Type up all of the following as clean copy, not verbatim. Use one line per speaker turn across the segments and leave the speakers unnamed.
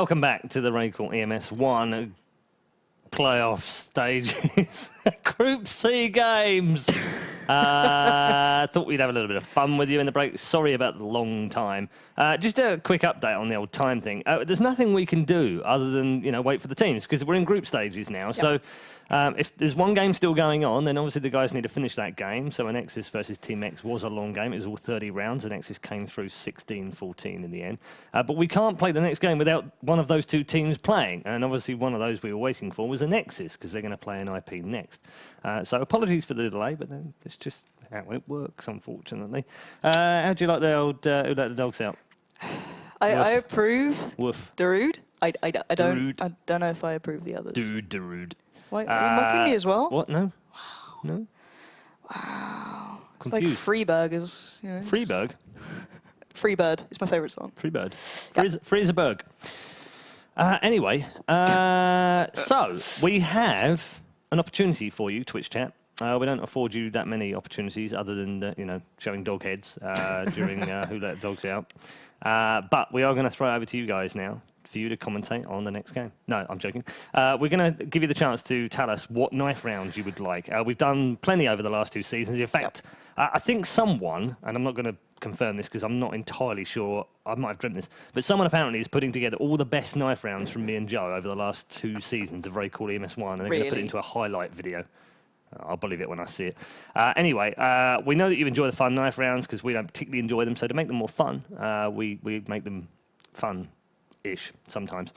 Welcome back to the RaidCall EMS 1 playoff stages. Group C games. Thought we'd have a little bit of fun with you in the break. Sorry about the long time. Just a quick update on the old time thing. There's nothing we can do other than wait for the teams because we're in group stages now. Yep. So if there's one game still going on, then obviously the guys need to finish that game. So Anexis versus Team X was a long game. It was all 30 rounds. Anexis came through 16-14 in the end. But we can't play the next game without one of those two teams playing. And obviously one of those we were waiting for was Anexis because they're going to play an NiP next. So apologies for the delay, but then it's just how it works, unfortunately. How do you like the old who let the dogs out?
I approve.
Woof.
Darude. I don't know if I approve the others.
Darude.
Wait, are you mocking me as well?
What? No.
Wow.
No.
Wow.
Confused.
It's like Freeburgers.
Freeburg?
Freebird. It's my favourite song.
Freebird.
Yep.
Freezerberg. Anyway, so we have an opportunity for you, Twitch chat. We don't afford you that many opportunities other than, showing dog heads during Who Let the Dogs Out. But we are going to throw it over to you guys now for you to commentate on the next game. No, I'm joking. We're going to give you the chance to tell us what knife rounds you would like. We've done plenty over the last 2 seasons. In fact, I think someone, and I'm not going to confirm this because I'm not entirely sure, I might have dreamt this, but someone apparently is putting together all the best knife rounds from me and Joe over the last 2 seasons of RaidCall EMS1, and they're going to put it into a highlight video. I'll believe it when I see it. Anyway, we know that you enjoy the fun knife rounds because we don't particularly enjoy them, so to make them more fun, we make them fun-ish sometimes.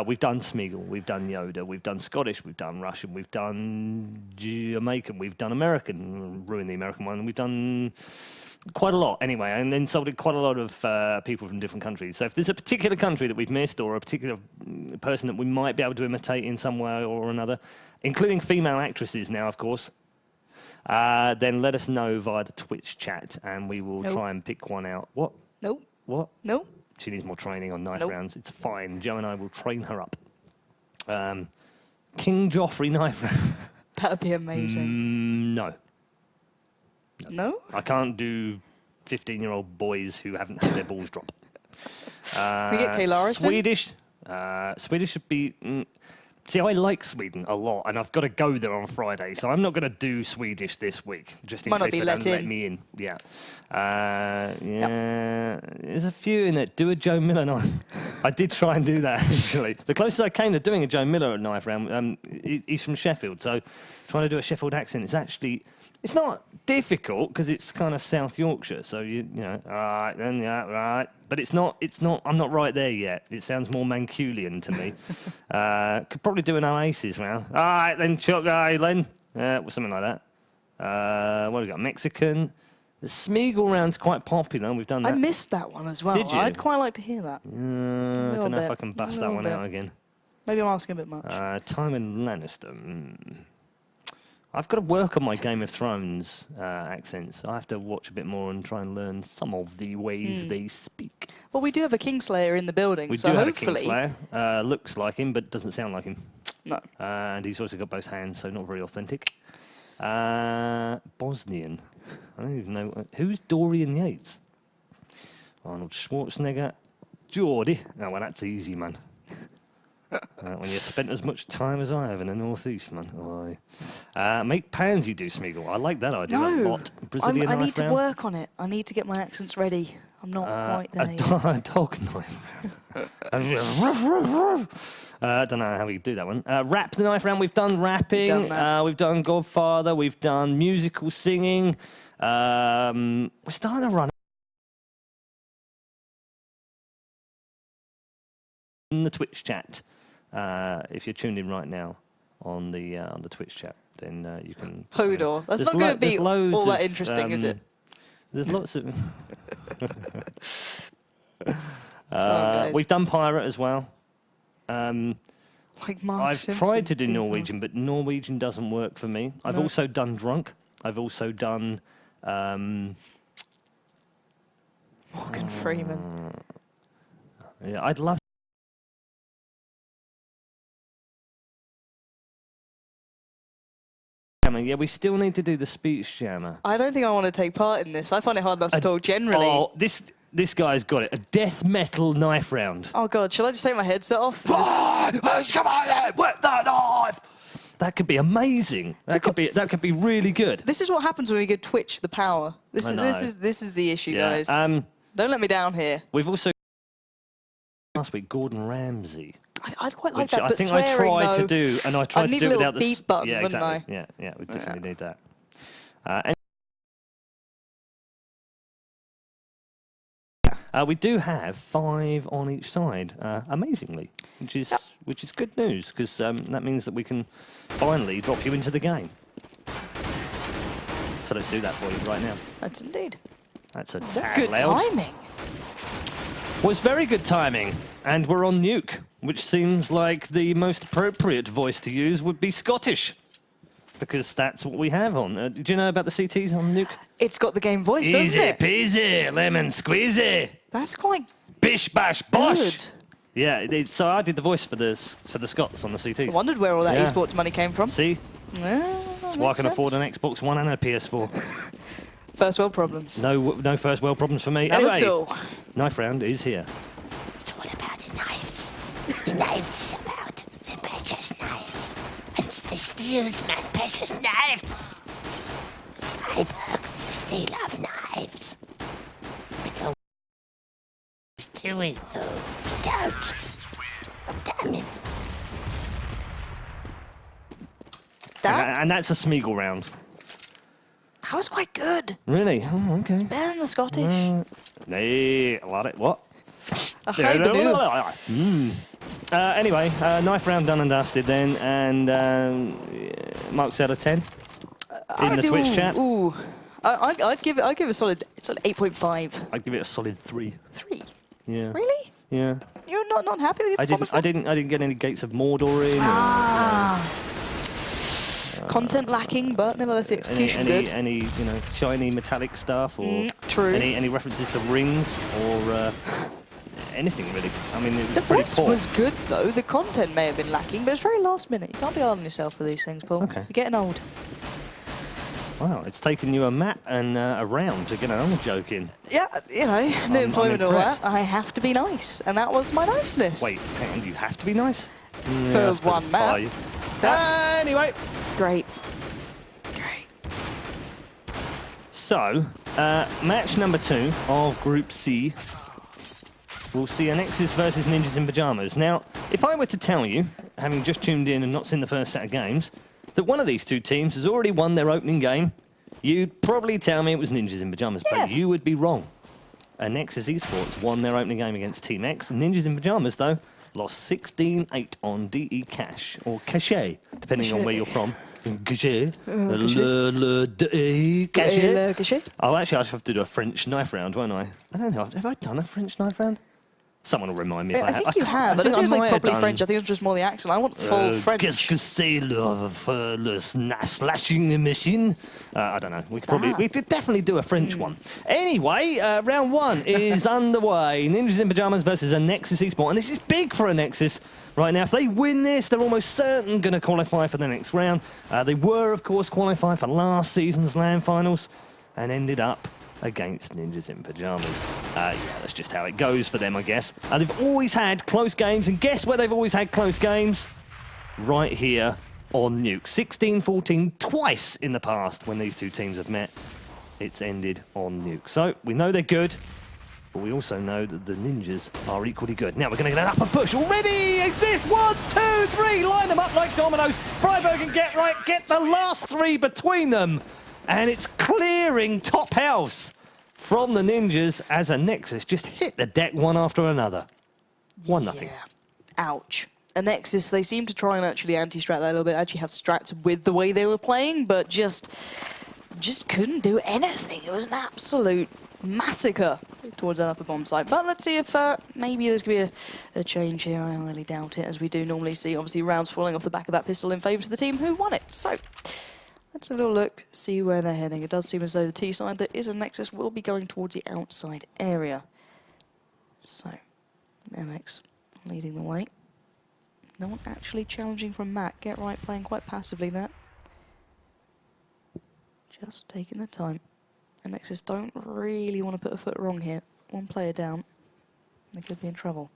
We've done Smeagol, we've done Yoda, we've done Scottish, we've done Russian, we've done Jamaican, we've done American, ruined the American one, we've done quite a lot anyway, and insulted quite a lot of people from different countries. So if there's a particular country that we've missed or a particular person that we might be able to imitate in some way or another, including female actresses now, of course, then let us know via the Twitch chat and we will try and pick one out. What?
Nope.
What?
Nope.
She needs more training on knife rounds. It's fine. Joe and I will train her up. King Joffrey knife round.
That'd be amazing.
No.
No?
I can't do 15-year-old boys who haven't had their balls drop.
Can we get Kay Larison?
Swedish. Swedish should be... See, I like Sweden a lot, and I've got to go there on Friday, so I'm not going to do Swedish this week, just in case they don't let me in. Yeah. There's a few in it. Do a Joe Miller knife. I did try and do that, actually. The closest I came to doing a Joe Miller knife round, he's from Sheffield, so trying to do a Sheffield accent is actually... It's not difficult because it's kind of South Yorkshire, so all right then, yeah, right. But it's not. I'm not right there yet. It sounds more Manculian to me. Could probably do an Oasis round. All right then, Chuck Island, something like that. What have we got? Mexican. The Smeagol round's quite popular. We've done that.
I missed that one as well.
Did you?
I'd quite like to hear that.
I don't know if I can bust that one out again.
Maybe I'm asking a bit much.
Tywin Lannister. I've got to work on my Game of Thrones accents. I have to watch a bit more and try and learn some of the ways they speak.
Well, we do have a Kingslayer in the building,
we
so
do
hopefully...
have a Kingslayer. Looks like him, but doesn't sound like him.
No.
And he's also got both hands, so not very authentic. Bosnian. I don't even know. Who's Dorian Yates? Arnold Schwarzenegger. Geordie. Oh, well, that's easy, man. When you spent as much time as I have in the northeast, man. Make Pansy do Smeagol. I like that idea a lot. Brazilian
I
knife
need to
round.
work on it. I need to get my accents ready. I'm not quite there yet.
A dog knife. I don't know how we do that one. Rap the knife round. We've done rapping. We've done Godfather. We've done musical singing. We're starting to run in the Twitch chat. If you're tuned in right now on the Twitch chat, then you can...
Hodor. That's not going to be all that interesting, is it?
There's lots of...
We've
done Pirate as well.
Like Mark
I've
Simpson.
tried to do Norwegian, but Norwegian doesn't work for me. I've also done Drunk. I've also done...
Morgan Freeman.
Yeah, I'd love... Yeah, we still need to do the speech jammer.
I don't think I want to take part in this. I find it hard enough to talk generally.
Oh, this This guy's got it. A death metal knife round.
Oh God, shall I just take my headset off?
Come on, then, whip that knife. That could be amazing. That could be really good.
This is what happens when we give Twitch the power. This is the issue, guys. Don't let me down here.
We've also last week Gordon Ramsay.
I'd quite like that,
I
but
think
swearing,
I tried
though,
to do, and I tried to do it without the
beep button,
yeah,
wouldn't
exactly.
I?
Yeah, we definitely need that. We do have 5 on each side, amazingly, which is good news because that means that we can finally drop you into the game. So let's do that for you right now.
That's indeed.
That's a
Good timing.
Well, it's very good timing, and we're on Nuke, which seems like the most appropriate voice to use would be Scottish, because that's what we have on. Did you know about the CTs on Nuke?
It's got the game voice, doesn't it?
Easy peasy, lemon squeezy.
That's quite
bish bash bosh.
good.
Yeah, so I did the voice for the Scots on the CTs.
I wondered where all that esports money came from.
See?
Yeah,
that's why I can afford an Xbox One and a PS4.
First world problems.
No first world problems for me.
Not
Anyway,
at all.
knife round is here.
It's all about the knives. The knives is about the precious knives. And they still my precious knives. Freiburg, they love knives. We don't do it though. We don't. Damn it.
And that's a Smeagol round.
That was quite good.
Really? Oh, okay.
Better than the Scottish.
Nee, I like it. What? Anyway, knife round done and dusted then, and marks out of 10 in the Twitch chat.
Ooh, I'd give it a solid. It's an 8.5.
I'd give it a solid 3.
3.
Yeah.
Really?
Yeah.
You're not happy with your performance?
I didn't get any Gates of Mordor in.
Content lacking, but nevertheless the execution good.
Any shiny metallic stuff or
true.
Any references to rings or anything really. I mean, it was
the
pretty
voice
poor.
was good though. The content may have been lacking, but it's very last minute. You can't be hard on yourself for these things, Paul.
Okay.
You're getting old.
Wow, it's taken you a map and a round to get another joke in.
Yeah, no employment or that. I have to be nice, and that was my niceness.
Wait, hang on, you have to be nice?
For one map. That's
anyway.
Great.
So, match number 2 of Group C. We'll see Anexis versus Ninjas in Pyjamas. Now, if I were to tell you, having just tuned in and not seen the first set of games, that one of these two teams has already won their opening game, you'd probably tell me it was Ninjas in Pyjamas, but you would be wrong. Anexis Esports won their opening game against Team X. Ninjas in Pyjamas, though, lost 16-8 on DE Cash, or Cachet, depending on where you're from. Cachet.
Cachet.
Oh, actually, I should have to do a French knife round, won't I? I don't know. Have I done a French knife round? Someone will remind me if I have.
I think you have. I don't think it's like properly French. I think it's just more the accent. I want full French.
Qu'est-ce que c'est le slashing machine? I don't know. We could definitely do a French one. Anyway, round 1 is underway. Ninjas in Pyjamas versus Anexis Esports. And this is big for Anexis right now. If they win this, they're almost certain going to qualify for the next round. They were, of course, qualified for last season's LAN finals and ended up against Ninjas in Pyjamas. Yeah, that's just how it goes for them, I guess. They've always had close games, and guess where they've always had close games? Right here on Nuke. 16-14 twice in the past when these two teams have met. It's ended on Nuke. So we know they're good, but we also know that the Ninjas are equally good. Now we're going to get an upper push. Already exist. 1, 2, 3. Line them up like dominoes. Freiburg and get the last 3 between them. And it's clearing top house from the Ninjas as Anexis just hit the deck one after another. 1-0.
Yeah. Ouch. Anexis, they seem to try and actually anti-strat that a little bit, actually have strats with the way they were playing, but just couldn't do anything. It was an absolute massacre towards that upper bomb site. But let's see if maybe there's going to be a change here. I really doubt it, as we do normally see, obviously, rounds falling off the back of that pistol in favour to the team who won it. So let's have a little look, see where they're heading. It does seem as though the T side that is Anexis will be going towards the outside area. So, MX leading the way. No one actually challenging from Matt. Get right, playing quite passively there. Just taking the time. Anexis don't really want to put a foot wrong here. one player down. They could be in trouble.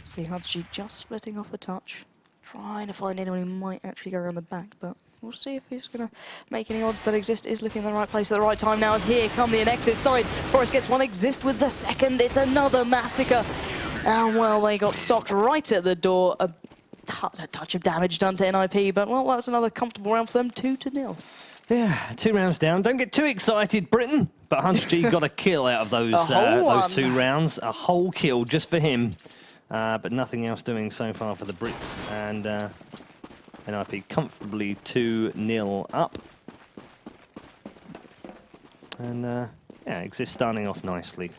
See Hudgy just splitting off a touch. Trying to find anyone who might actually go around the back, but we'll see if he's going to make any odds. But Exist is looking in the right place at the right time now, as here come the Anexis side. Forest gets one, Exist with the second. It's another massacre. And well, they got stopped right at the door. A touch of damage done to NiP, but well, that was another comfortable round for them, 2-0.
Yeah, 2 rounds down. Don't get too excited, Britain. But HunchG got a kill out of those 2 rounds. A whole kill just for him. But nothing else doing so far for the Brits. And NiP comfortably 2-0 up. And yeah, Exist starting off nicely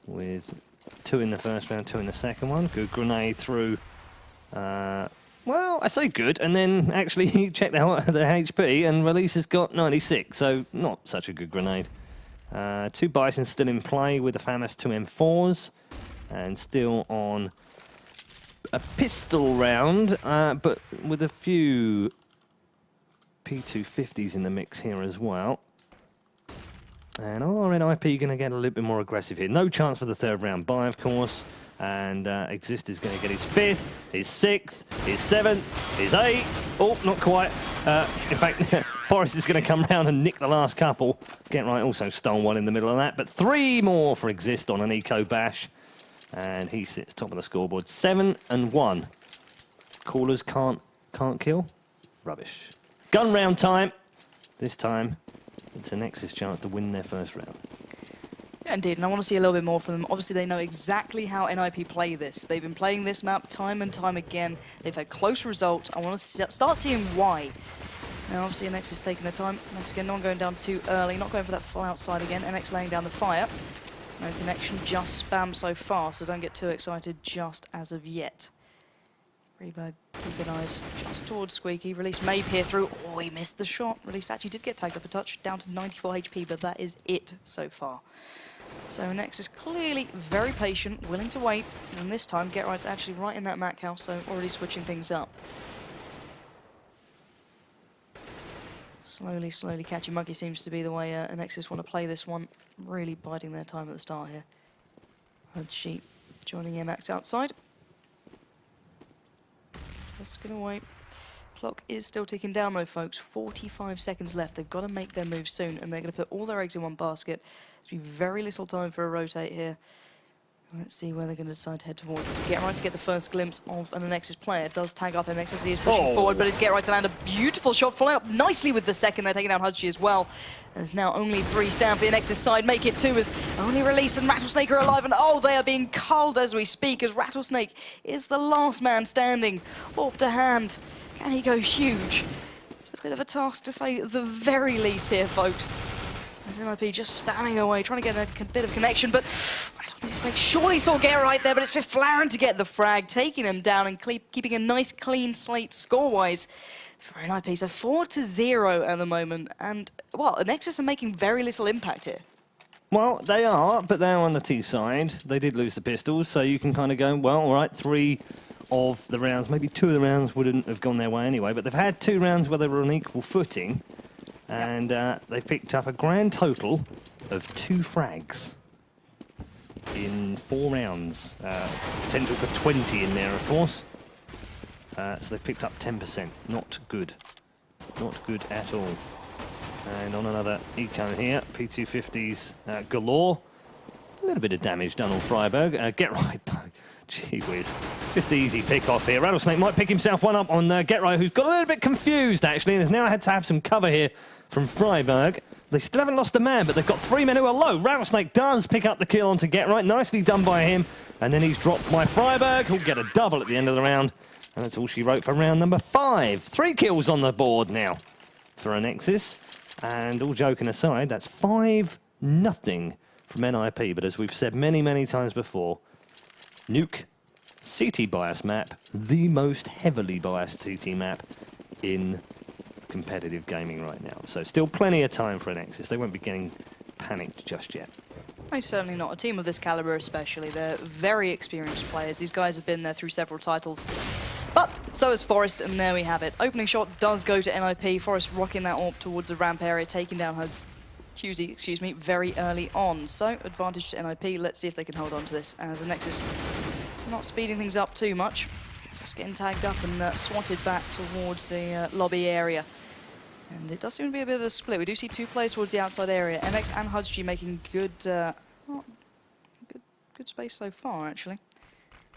with 2 in the first round, 2 in the second one. Good grenade through. Well, I say good, and then actually he checked out the HP, and Release has got 96, so not such a good grenade. 2 Bison still in play with the FAMAS 2 M4s, and still on a pistol round, but with a few P250s in the mix here as well. And NiP going to get a little bit more aggressive here. No chance for the 3rd round buy, of course. And Exist is going to get his 5th, his 6th, his 7th, his 8th. Oh, not quite. In fact, Forest is going to come round and nick the last couple. Get right, also stole one in the middle of that. But 3 more for Exist on an eco bash. And he sits top of the scoreboard. 7-1. Callers can't kill. Rubbish. Gun round time. This time, it's an Anexis chance to win their first round.
Indeed, and I want to see a little bit more from them. Obviously, they know exactly how NiP play this. They've been playing this map time and time again. They've had close results. I want to start seeing why. Now, obviously, NX is taking their time. Once again, not going down too early, not going for that full outside again. NX laying down the fire. No connection, just spam so far, so don't get too excited just as of yet. Freebird keeping eyes just towards Squeaky. Release may peer through. Oh, he missed the shot. Release actually did get tagged up a touch, down to 94 HP, but that is it so far. So Anexis is clearly very patient, willing to wait, and this time Get Right's actually right in that Mac house, so already switching things up. Slowly catching Monkey seems to be the way Anexis want to play this one. Really biding their time at the start here. HunchG joining EMS outside. Just gonna wait. Clock is still ticking down though, folks. 45 seconds left. They've got to make their move soon, and they're going to put all their eggs in one basket. There's be very little time for a rotate here. Let's see where they're going to decide to head towards. It's Get Right to get the first glimpse of an Anexis player. It does tag up MX as he is pushing forward, but it's Get Right to land a beautiful shot, following up nicely with the second. They're taking down HunchG as well. There's now only 3 stand for the Anexis side. Make it 2 as only Release and Rattlesnake are alive, and oh, they are being culled as we speak, as Rattlesnake is the last man standing. Orb to hand. Can he go huge? It's a bit of a task to say the very least here, folks. As NiP just spamming away, trying to get a bit of connection, but Rattlesnake surely saw Get Right there, but it's for Flaren to get the frag, taking him down and keeping a nice clean slate score-wise for NiP. So 4-0 at the moment, and, well, Anexis are making very little impact here.
Well, they are, but they're on the T side. They did lose the pistols, so you can kind of go, well, all right, 3 of the rounds, maybe 2 of the rounds wouldn't have gone their way anyway, but they've had 2 rounds where they were on equal footing, and they picked up a grand total of 2 frags in 4 rounds. Potential for 20 in there, of course. So they picked up 10%. Not good. Not good at all. And on another eco here, P250s galore. A little bit of damage done on Freiburg. Get Right, though. Gee whiz. Just easy pick off here. Rattlesnake might pick himself one up on Get Right, who's got a little bit confused, actually, and has now had to have some cover here from Freiburg. They still haven't lost a man, but they've got 3 men who are low. Rattlesnake does pick up the kill onto Get Right. Nicely done by him. And then he's dropped by Freiburg, who'll get a double at the end of the round. And that's all she wrote for round number 5. 3 kills on the board now for Anexis. And all joking aside, that's 5-0 from NiP. But as we've said many, many times before, Nuke, CT bias map, the most heavily biased CT map in competitive gaming right now. So still plenty of time for Anexis. They won't be getting panicked just yet.
No, certainly not. A team of this caliber especially. They're very experienced players. These guys have been there through several titles. But So is Forest, and there we have it. Opening shot does go to NiP. Forest rocking that AWP towards the ramp area, taking down Husey, excuse me, very early on. So advantage to NiP. Let's see if they can hold on to this, as Anexis not speeding things up too much. Just getting tagged up and swatted back towards the lobby area. And it does seem to be a bit of a split. We do see 2 players towards the outside area. MX and Husey making good, good space so far, actually.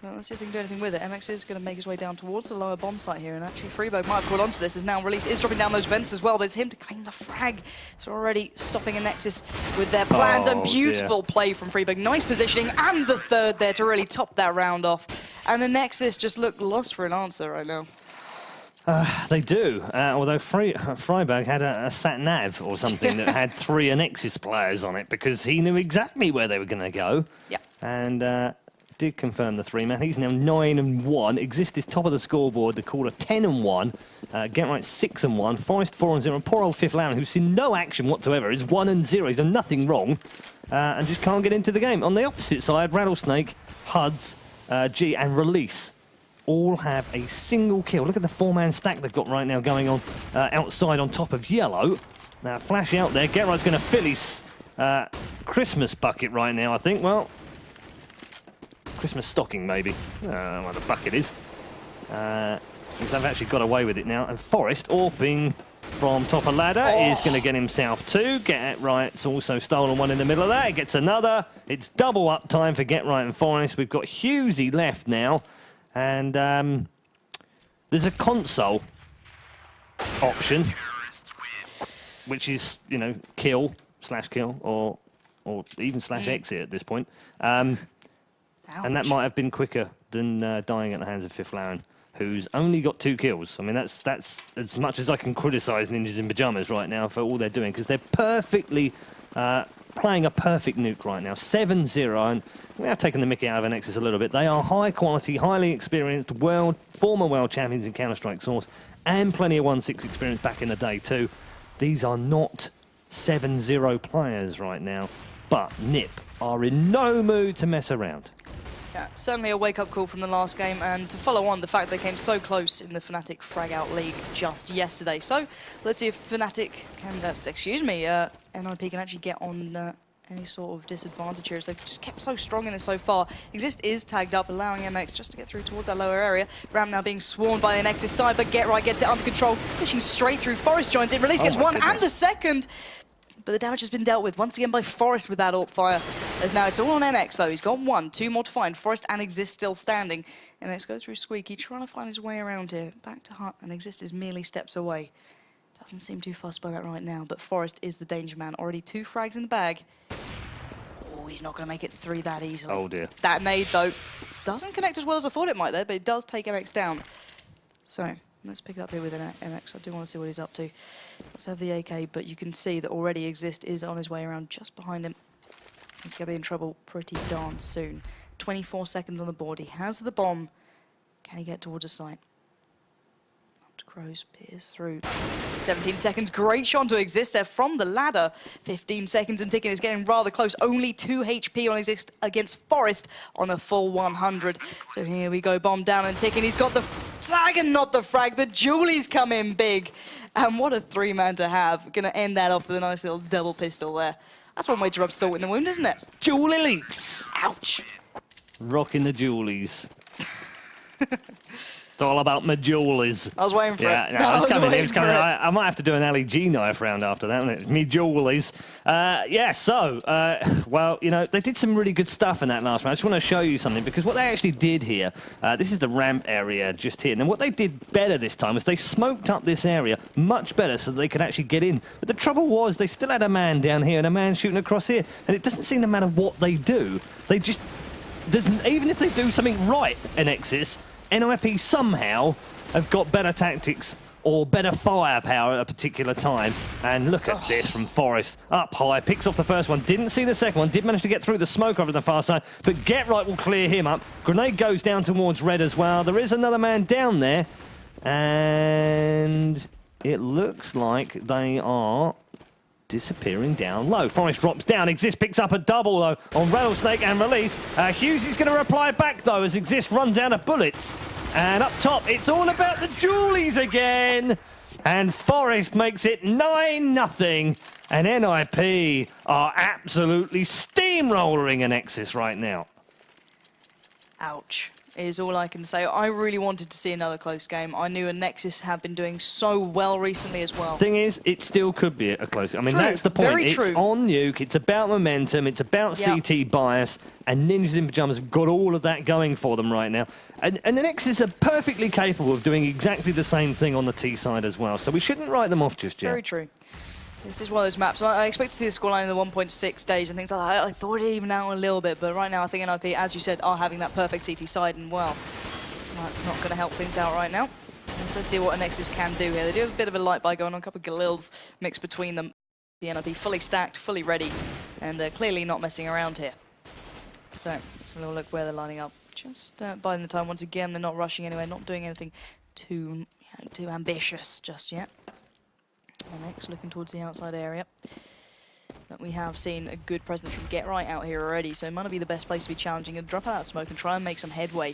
Well, let's see if we can do anything with it. MX is going to make his way down towards the lower bomb site here, and actually Freeberg might have caught onto this, as now Release is dropping down those vents as well, but it's him to claim the frag. So already stopping Anexis with their plans, and beautiful play from Freeberg. Nice positioning, and the third there to really top that round off. And Anexis just look lost for an answer right now.
They do, although Freiberg had a sat-nav or something that had 3 Anexis players on it, because he knew exactly where they were going to go.
Yeah.
And did confirm the 3-man. He's now 9-1. Exist is top of the scoreboard. The caller 10-1. Get right 6-1. Forest 4-0. And poor old Fifth Lauren, who's seen no action whatsoever, is 1-0. He's done nothing wrong and just can't get into the game. On the opposite side, Rattlesnake, Huds, G, and Release all have a single kill. Look at the 4-man stack they've got right now going on outside on top of yellow. Now, flash out there. Get right's going to fill his Christmas bucket right now, I think. Well, Christmas stocking, maybe. Well, the bucket is. They've actually got away with it now. And Forest, AWPing from top of ladder, is going to get himself 2. Get Right's also stolen 1 in the middle of that. He gets another. It's double up time for Get Right and Forest. We've got Husey left now. And there's a console option, which is, you know, kill, or even /exit at this point. And that might have been quicker than dying at the hands of Fifth Lauren, who's only got 2 kills. I mean, that's as much as I can criticise Ninjas in Pyjamas right now for all they're doing, because they're perfectly playing a perfect nuke right now. 7-0, and we have taken the mickey out of Anexis a little bit. They are high quality, highly experienced, former world champions in Counter-Strike Source, and plenty of 1-6 experience back in the day too. These are not 7-0 players right now, but NiP are in no mood to mess around.
Yeah, certainly a wake-up call from the last game, and to follow on the fact they came so close in the Fnatic Frag-Out League just yesterday. So let's see if Fnatic can, NiP can actually get on any sort of disadvantage here, as they've just kept so strong in this so far. Exist is tagged up, allowing MX just to get through towards that lower area. Ram now being swarmed by the Anexis side, but Get Right gets it under control, pushing straight through. Forest joins in, Release gets 1 and the second. But the damage has been dealt with once again by Forest with that AWP fire. As now it's all on MX though. He's got 1, 2 more to find. Forest and Exist still standing. MX goes through Squeaky, trying to find his way around here. Back to Hut, and Exist is merely steps away. Doesn't seem too fussed by that right now, but Forest is the danger man. Already 2 frags in the bag. Oh, he's not going to make it 3 that easily.
Oh dear.
That nade though doesn't connect as well as I thought it might there, but it does take MX down. So let's pick it up here with an MX. I do want to see what he's up to. Let's have the AK, but you can see that already Exist is on his way around just behind him. He's going to be in trouble pretty darn soon. 24 seconds on the board. He has the bomb. Can he get towards a site? Up to Crows, peers through. 17 seconds. Great shot to Exist there from the ladder. 15 seconds and ticking. Is getting rather close. Only 2 HP on Exist against Forest on a full 100. So here we go. Bomb down and ticking. He's got the tag and not the frag. The Julie's come in big. And what a 3-man to have. Going to end that off with a nice little double pistol there. That's one way to rub salt in the wound, isn't it?
Jewel Elites!
Ouch.
Rocking the Julies. It's all about my Jewelies.
I was waiting for it.
No, it was coming. It was coming. I might have to do an LEG knife round after that, wouldn't it? Me Jewelies. Well, you know, they did some really good stuff in that last round. I just want to show you something, because what they actually did here, this is the ramp area just here. And what they did better this time was they smoked up this area much better so that they could actually get in. But the trouble was they still had a man down here and a man shooting across here. And it doesn't seem to matter what they do. They just... even if they do something right in Anexis, NiP somehow have got better tactics or better firepower at a particular time. And look at this from Forest. Up high, picks off the first one. Didn't see the second one. Did manage to get through the smoke over the far side. But Get Right will clear him up. Grenade goes down towards Red as well. There is another man down there. And it looks like they are disappearing down low. Forest drops down. Exist picks up a double, though, on Rattlesnake and Release. Hughes is going to reply back, though, as Exist runs out of bullets. And up top, it's all about the Julies again. And Forest makes it 9-0. And NiP are absolutely steamrolling Anexis right now.
Ouch, is all I can say. I really wanted to see another close game. I knew Anexis have been doing so well recently as well.
Thing is, it still could be a close. I mean,
True,
that's the point.
very
It's
true.
on Nuke. It's about momentum. It's about CT bias. And Ninjas in Pyjamas have got all of that going for them right now. And Anexis are perfectly capable of doing exactly the same thing on the T side as well. So we shouldn't write them off just yet.
Very true. This is one of those maps. I expect to see the scoreline in the 1.6 stage and things like that. I thought it even out a little bit, but right now I think NiP, as you said, are having that perfect CT side, and well, that's not going to help things out right now. And let's see what Anexis can do here. They do have a bit of a light buy going on, a couple of Galils mixed between them. The NiP fully stacked, fully ready, and clearly not messing around here. So let's have a little look where they're lining up. Just biding the time once again. They're not rushing anywhere, not doing anything too ambitious just yet. Next, looking towards the outside area. But we have seen a good presence from Get Right out here already, so it might not be the best place to be challenging. And drop out that smoke and try and make some headway.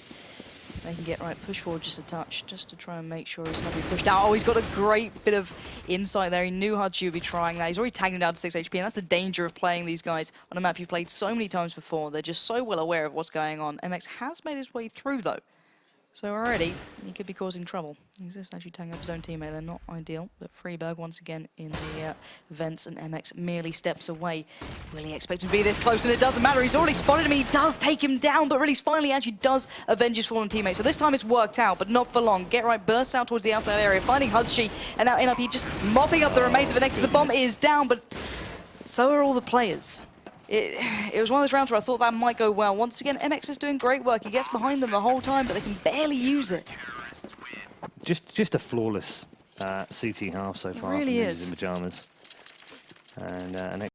They can Get Right, push forward just a touch, just to try and make sure he's not being pushed out. Oh, he's got a great bit of insight there. He knew Hudgy would be trying that. He's already tagged him down to 6 HP, and that's the danger of playing these guys on a map you've played so many times before. They're just so well aware of what's going on. MX has made his way through, though. So already, he could be causing trouble. He's just actually tagging up his own teammate. They're not ideal, but Freeberg once again in the vents, and MX merely steps away. Will he expect him to be this close? And it doesn't matter. He's already spotted him. He does take him down, but really finally actually does avenge his fallen teammate. So this time it's worked out, but not for long. Get Right bursts out towards the outside area, finding Hudgy, and now NiP just mopping up the remains of Anexis. The bomb is down, but so are all the players. It was one of those rounds where I thought that might go well. Once again, MX is doing great work. He gets behind them the whole time, but they can barely use it.
Just a flawless CT half so far.
It really
from Ninjas
is.
in Pyjamas. And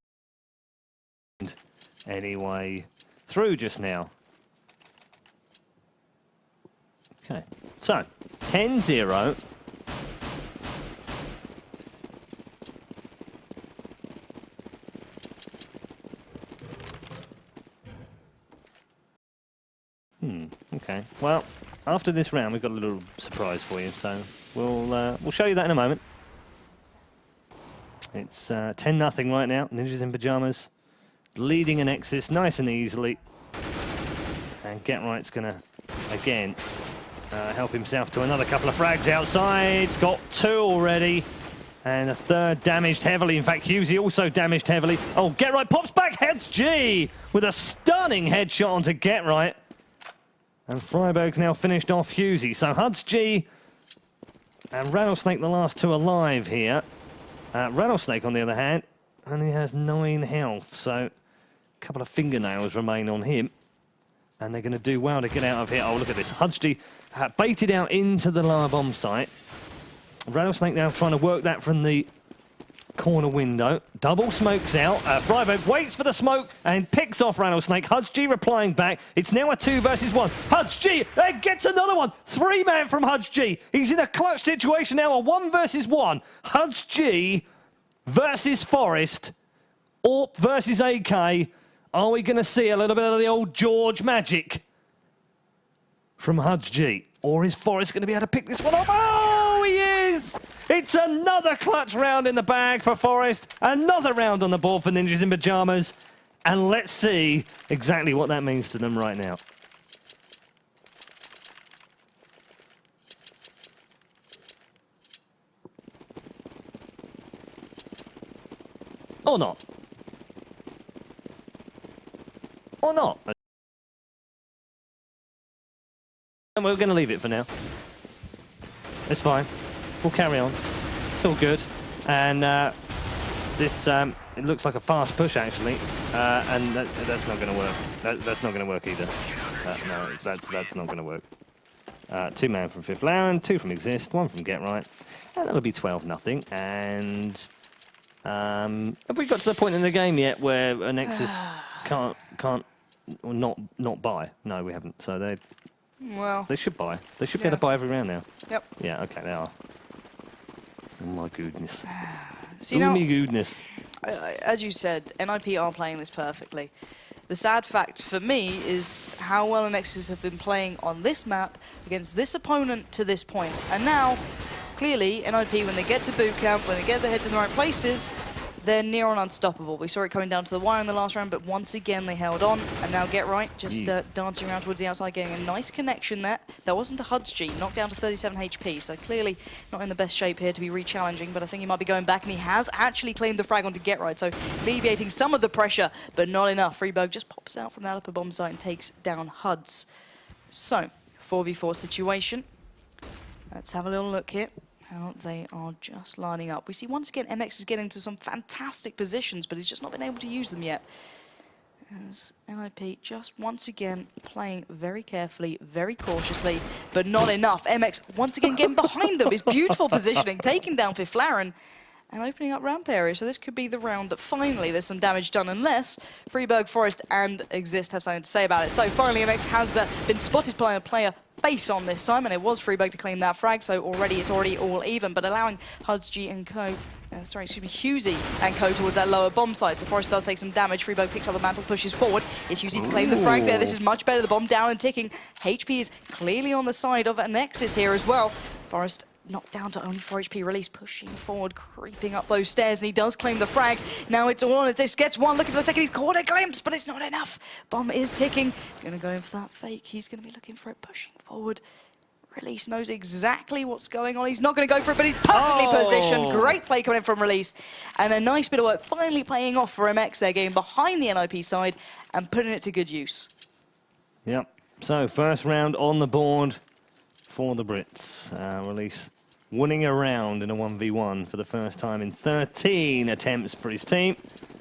anyway, through just now. Okay, so 10-0. Okay. Well, after this round, we've got a little surprise for you, so we'll show you that in a moment. It's 10-0 right now. Ninjas in Pyjamas leading Anexis nice and easily, and Get Right's gonna again help himself to another couple of frags outside. He's got 2 already, and a third damaged heavily. In fact, Husey also damaged heavily. Oh, Get Right pops back. Heads G with a stunning headshot onto Get Right. And Freiberg's now finished off Husey. So Huds G and Rattlesnake, the last 2 alive here. Rattlesnake, on the other hand, only has 9 health. So a couple of fingernails remain on him. And they're going to do well to get out of here. Oh, look at this. Huds G baited out into the lower bomb site. Rattlesnake now trying to work that from the corner window. Double smokes out. Freiberg waits for the smoke and picks off Rattlesnake. Huds G replying back. It's now a 2 versus 1. Huds G gets another one. 3-man from Huds G. He's in a clutch situation now, a 1 versus 1. Huds G versus Forest. Orp versus AK. Are we going to see a little bit of the old George magic from Huds G? Or is Forest going to be able to pick this one up? Oh, he is! It's another clutch round in the bag for Forest. Another round on the board for Ninjas in Pyjamas. And let's see exactly what that means to them right now. Or not. Or not. And we're going to leave it for now. It's fine. We'll carry on. It's all good. And this, it looks like a fast push, actually. And that's not going to work. That's not going to work either. No, that's not going to work. 2-man from Fifth Laren, 2 from Exist, 1 from Get Right. And that'll be 12-0. And have we got to the point in the game yet where Anexis can't not buy? No, we haven't. So they should buy. They should be able to buy every round now.
Yep.
Yeah, okay, they are. Oh my goodness.
See, now,
my goodness.
as you said, NiP are playing this perfectly. The sad fact for me is how well Anexis have been playing on this map against this opponent to this point. And now, clearly, NiP, when they get to boot camp, when they get their heads in the right places, they're near on unstoppable. We saw it coming down to the wire in the last round, but once again they held on. And now Get Right just dancing around towards the outside, getting a nice connection there. That wasn't a HUD's G, knocked down to 37 HP, so clearly not in the best shape here to be re-challenging, but I think he might be going back, and he has actually claimed the frag onto Get Right, so alleviating some of the pressure, but not enough. Freeberg just pops out from that upper bomb site and takes down HUD's. So, 4v4 situation. Let's have a little look here. How they are just lining up. We see once again MX is getting to some fantastic positions, but he's just not been able to use them yet. As NiP just once again playing very carefully, very cautiously, but not enough. MX once again getting behind them. His beautiful positioning, taking down Fiflaren and opening up ramp area. So this could be the round that finally there's some damage done, unless Freeberg, Forest and Exist have something to say about it. So finally MX has been spotted playing a player face on this time, and it was Freeberg to claim that frag, so it's already all even, but allowing HUD's G and Co. Husey and Co towards that lower bomb site. So Forest does take some damage. Freeberg picks up the mantle, pushes forward. It's Husey to claim the frag there. This is much better. The bomb down and ticking. HP is clearly on the side of Anexis here as well. Forest knocked down to only 4 HP. Release pushing forward, creeping up those stairs, and he does claim the frag. Now it's all on. This gets one. Looking for the second. He's caught a glimpse, but it's not enough. Bomb is ticking. Gonna go in for that fake. He's gonna be looking for it, pushing forward. Release knows exactly what's going on. He's not going to go for it, but he's perfectly positioned. Great play coming in from Release. And a nice bit of work finally paying off for MX. They're getting behind the NiP side and putting it to good use.
Yep. So, first round on the board for the Brits. Release winning a round in a 1v1 for the first time in 13 attempts for his team.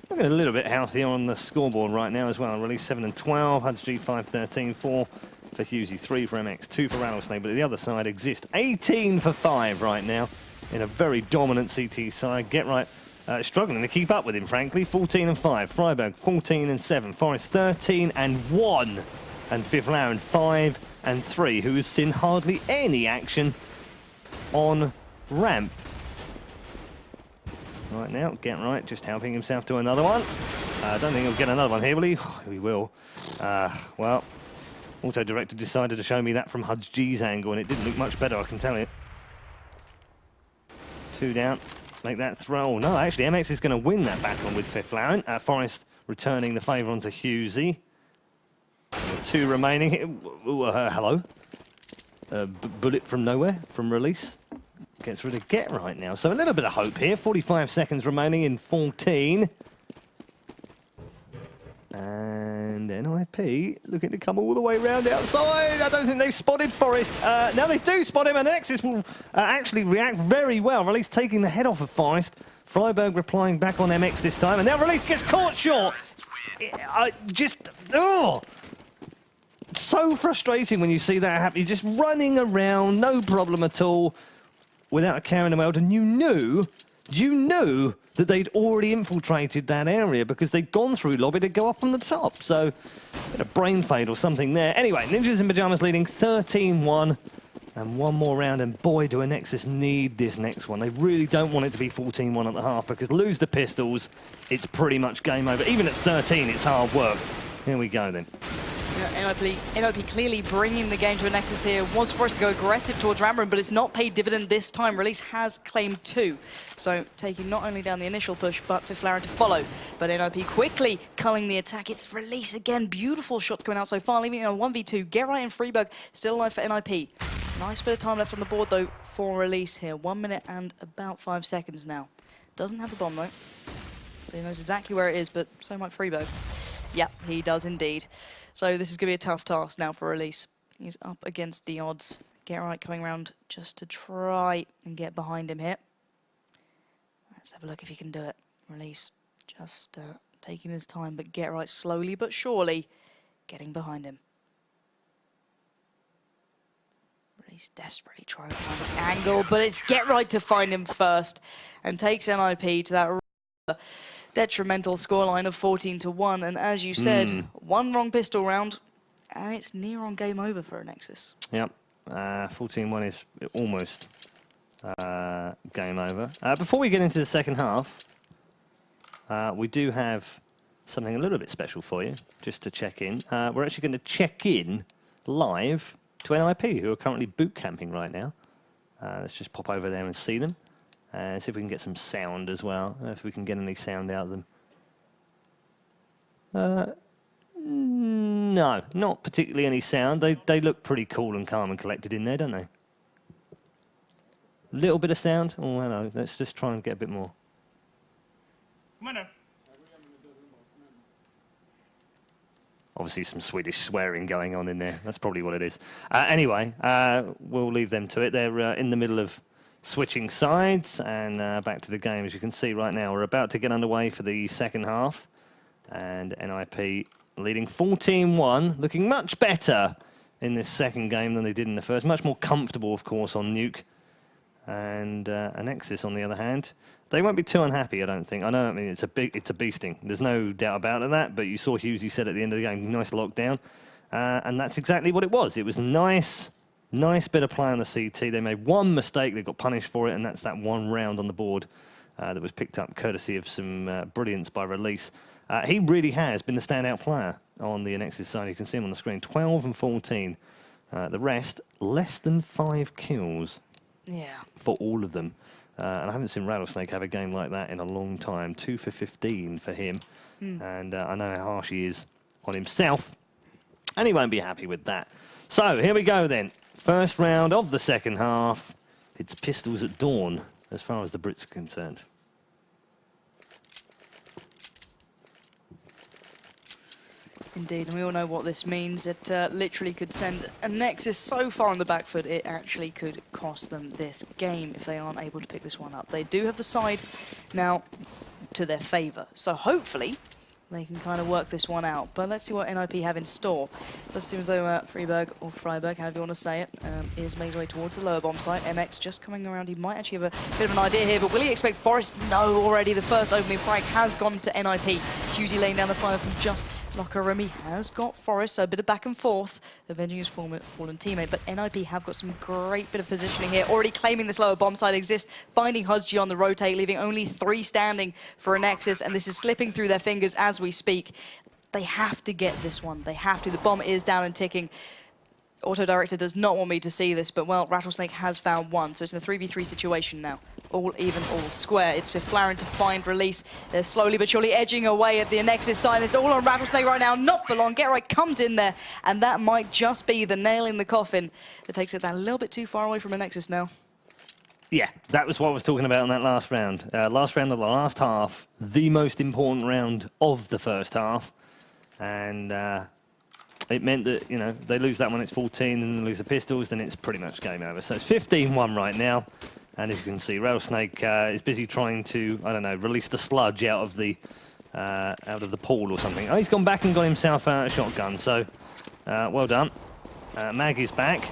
Looking a little bit healthier on the scoreboard right now as well. Release 7 and 12, HUD's G 5, 13, 4. For Husey, 3 for MX, 2 for Rattlesnake, but at the other side Exist 18 for 5 right now in a very dominant CT side. Get Right struggling to keep up with him, frankly. 14 and 5. Freiburg 14 and 7. Forest 13 and 1. And Fiflaren 5 and 3, who has seen hardly any action on ramp. Right now, Get Right just helping himself to another one. I don't think he'll get another one here, will he? Oh, he will. Well. Auto Director decided to show me that from HUD's G's angle, and it didn't look much better, I can tell you. 2 down, make that throw. Oh, no, actually, MX is going to win that battle with Fiflaren. Forest returning the favour onto Husey. 2 remaining. Hello. Bullet from nowhere, from Release. Gets rid of Get Right now. So a little bit of hope here. 45 seconds remaining in 14. And NiP looking to come all the way round outside. I don't think they've spotted Forest. Now they do spot him, and Anexis will actually react very well. Release taking the head off of Forest. Freiberg replying back on MX this time, and now Release gets caught short. So frustrating when you see that happen. You're just running around, no problem at all, without a care in the world, and you knew that they'd already infiltrated that area because they'd gone through lobby to go up on the top. So, a brain fade or something there. Anyway, Ninjas in Pyjamas leading 13-1. And one more round, and boy, do Anexis need this next one. They really don't want it to be 14-1 at the half, because lose the pistols, it's pretty much game over. Even at 13, it's hard work. Here we go then.
Yeah, NiP clearly bringing the game to Anexis here. Was forced to go aggressive towards Ramburn, but it's not paid dividend this time. Release has claimed 2. So taking not only down the initial push, but Fiflaren to follow. But NiP quickly culling the attack. It's Release again. Beautiful shots coming out so far, leaving it on 1v2. Get Right and Freeberg still alive for NiP. Nice bit of time left on the board, though, for Release here. 1 minute and about 5 seconds now. Doesn't have a bomb, though. So he knows exactly where it is, but so might Freeberg. Yep, he does indeed. So this is going to be a tough task now for Release. He's up against the odds. Get Right coming around just to try and get behind him here. Let's have a look if he can do it. Release just taking his time, but Get Right slowly but surely getting behind him. Release desperately trying to find an angle, but it's Get Right to find him first and takes NiP to that detrimental scoreline of 14-1. And as you said, one wrong pistol round, and it's near on game over for Anexis.
Yep, 14-1 is almost game over. Before we get into the second half, we do have something a little bit special for you, just to check in. We're actually going to check in live to NiP, who are currently boot camping right now. Let's just pop over there and see them. And see if we can get some sound as well, if we can get any sound out of them. No, not particularly any sound. They look pretty cool and calm and collected in there, don't they? Little bit of sound. Oh, hello. Let's just try and get a bit more.
Come on now.
Obviously some Swedish swearing going on in there. That's probably what it is. Anyway, we'll leave them to it. They're in the middle of switching sides and back to the game. As you can see right now, we're about to get underway for the second half. And NiP leading 14-1, looking much better in this second game than they did in the first. Much more comfortable, of course, on Nuke. And Anexis, on the other hand, they won't be too unhappy, I don't think. I know, I mean, it's a beasting. There's no doubt about that, but you saw Hughesy said at the end of the game, nice lockdown. And that's exactly what it was. It was nice bit of play on the CT. They made one mistake, they got punished for it, and that's that one round on the board that was picked up courtesy of some brilliance by Release. He really has been the standout player on the Anexis side. You can see him on the screen, 12 and 14. The rest, less than 5 kills.
Yeah.
For all of them. And I haven't seen Rattlesnake have a game like that in a long time. 2 for 15 for him. And I know how harsh he is on himself. And he won't be happy with that. So here we go then. First round of the second half. It's pistols at dawn as far as the Brits are concerned.
Indeed, and we all know what this means. It literally could send Anexis so far on the back foot, it actually could cost them this game if they aren't able to pick this one up. They do have the side now to their favour, so hopefully they can kind of work this one out. But let's see what NiP have in store. Does seem as though Freeberg, or Freiberg, however you want to say it, is making his way towards the lower bomb site. MX just coming around. He might actually have a bit of an idea here, but will he expect Forest? No, already the first opening frag has gone to NiP. Hughesy laying down the fire from just locker room. He has got Forest, so a bit of back and forth, avenging his fallen teammate. But NiP have got some great bit of positioning here, already claiming this lower bomb site exists, finding Hudgy on the rotate, leaving only 3 standing for Anexis, and this is slipping through their fingers as we speak. They have to get this one. They have to. The bomb is down and ticking. Auto Director does not want me to see this, but well, Rattlesnake has found one, so it's in a 3v3 situation now. All even, all square. It's for Flaren to find Release. They're slowly but surely edging away at the Anexis side. It's all on Rattlesnake right now, not for long. Get Right comes in there, and that might just be the nail in the coffin that takes it that little bit too far away from Anexis now.
Yeah, that was what I was talking about in that last round. Last round of the last half, the most important round of the first half. And it meant that, you know, they lose that one, it's 14, and they lose the pistols, then it's pretty much game over. So it's 15-1 right now. And as you can see, Rattlesnake is busy trying to, I don't know, release the sludge out of the pool or something. Oh, he's gone back and got himself a shotgun, so well done. Mag is back.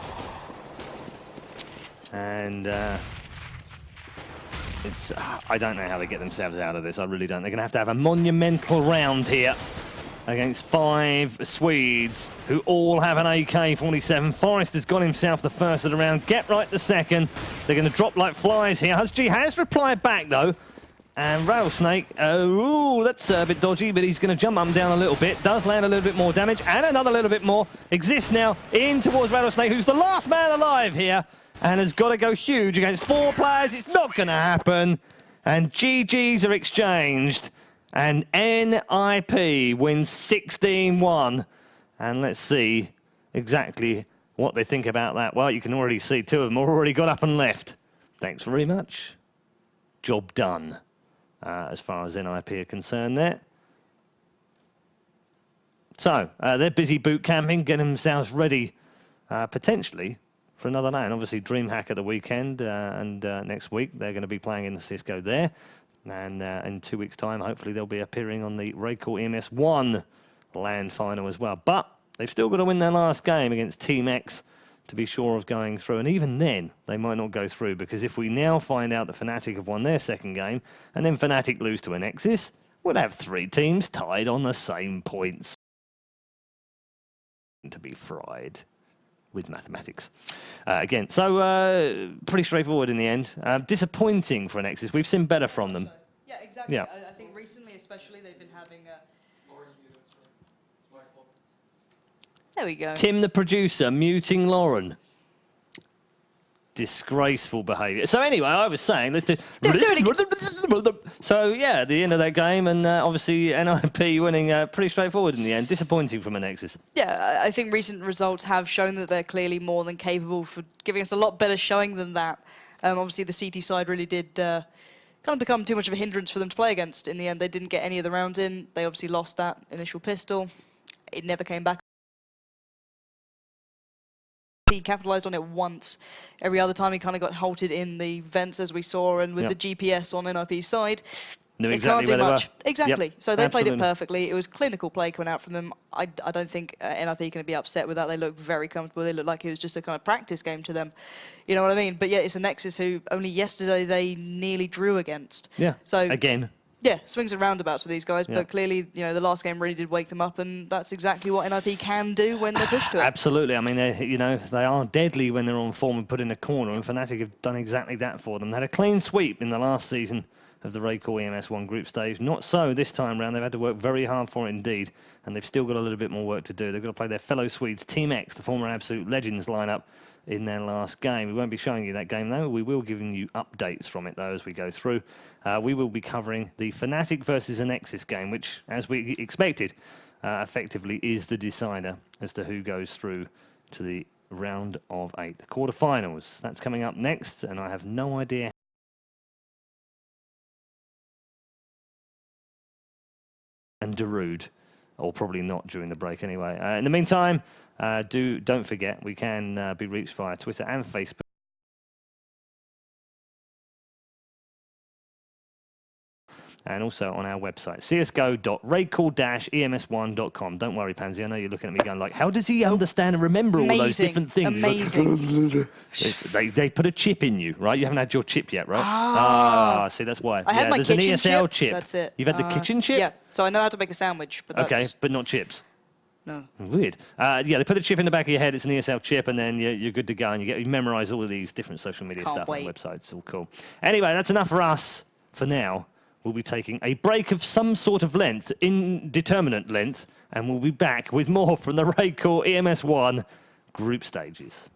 And it's, I don't know how they get themselves out of this, I really don't. They're going to have a monumental round here against 5 Swedes who all have an AK-47. Forrest has got himself the first of the round. Get Right the second. They're going to drop like flies here. Hudgy has replied back, though. And Rattlesnake, ooh, that's a bit dodgy, but he's going to jump up and down a little bit. Does land a little bit more damage, and another little bit more. Exists now in towards Rattlesnake, who's the last man alive here, and has got to go huge against 4 players. It's not going to happen. And GGs are exchanged. And NiP wins 16-1. And let's see exactly what they think about that. Well, you can already see 2 of them already got up and left. Thanks very much. Job done, as far as NiP are concerned there. So, they're busy boot camping, getting themselves ready, potentially, for another LAN. Obviously, DreamHack at the weekend, and next week they're going to be playing in the Cisco there. And in 2 weeks' time, hopefully they'll be appearing on the RaidCall EMS 1 LAN final as well. But they've still got to win their last game against Team X to be sure of going through. And even then, they might not go through, because if we now find out that Fnatic have won their second game, and then Fnatic lose to Anexis, we'll have 3 teams tied on the same points. To be fried with mathematics. Again, so pretty straightforward in the end. Disappointing for Anexis. We've seen better from them.
Yeah, exactly.
Yeah.
I think recently, especially, they've been having There we go.
Tim, the producer, muting Lauren. Disgraceful behaviour. So anyway, I was saying, let's do... So, yeah, the end of that game, and obviously NiP winning pretty straightforward in the end. Disappointing from Anexis.
Yeah, I think recent results have shown that they're clearly more than capable for giving us a lot better showing than that. Obviously, the CT side really did kind of become too much of a hindrance for them to play against. In the end, they didn't get any of the rounds in. They obviously lost that initial pistol. It never came back. He capitalized on it once. Every other time he kind of got halted in the vents, as we saw, and with the GPS on NiP's side,
Knew
it
exactly
can't do
where they
much.
were.
Exactly.
Yep,
So they played it
absolutely.
perfectly. It was clinical play coming out from them. I don't think NiP can be upset with that. They look very comfortable. They look like it was just a kind of practice game to them. You know what I mean? But yeah, it's a Nexus who only yesterday they nearly drew against.
Yeah,
So
again.
yeah, swings and roundabouts with these guys,
Yeah.
but clearly, you know, the last game really did wake them up, and that's exactly what NiP can do when they're pushed to it.
Absolutely. I mean, they are deadly when they're on form and put in a corner, and Fnatic have done exactly that for them. They had a clean sweep in the last season of the RaidCall EMS 1 group stage. Not so this time round. They've had to work very hard for it indeed, and they've still got a little bit more work to do. They've got to play their fellow Swedes, Team X, the former Absolute Legends lineup, in their last game. We won't be showing you that game, though. We will give you updates from it, though, as we go through. We will be covering the Fnatic versus Anexis game, which, as we expected, effectively is the decider as to who goes through to the round of 8, the quarterfinals. That's coming up next, and I have no idea. And Darude, or probably not during the break anyway. In the meantime, don't forget, we can be reached via Twitter and Facebook. And also on our website, csgo.raidcall-ems1.com. Don't worry, Pansy, I know you're looking at me going like, how does he understand and remember all those different things?
Amazing.
They put a chip in you, right? You haven't had your chip yet, right? See, that's why.
I had my
there's
kitchen
an ESL chip.
That's it.
You've had the kitchen chip?
Yeah, so I know how to make a sandwich, but that's...
Okay, but not chips.
No.
Weird. Yeah, they put a chip in the back of your head. It's an ESL chip, and then you're good to go, and you memorize all of these different social media
Can't
stuff
wait.
on websites. All cool. Anyway, that's enough for us for now. We'll be taking a break of some sort of length, indeterminate length, and we'll be back with more from the RaidCall EMS1 group stages.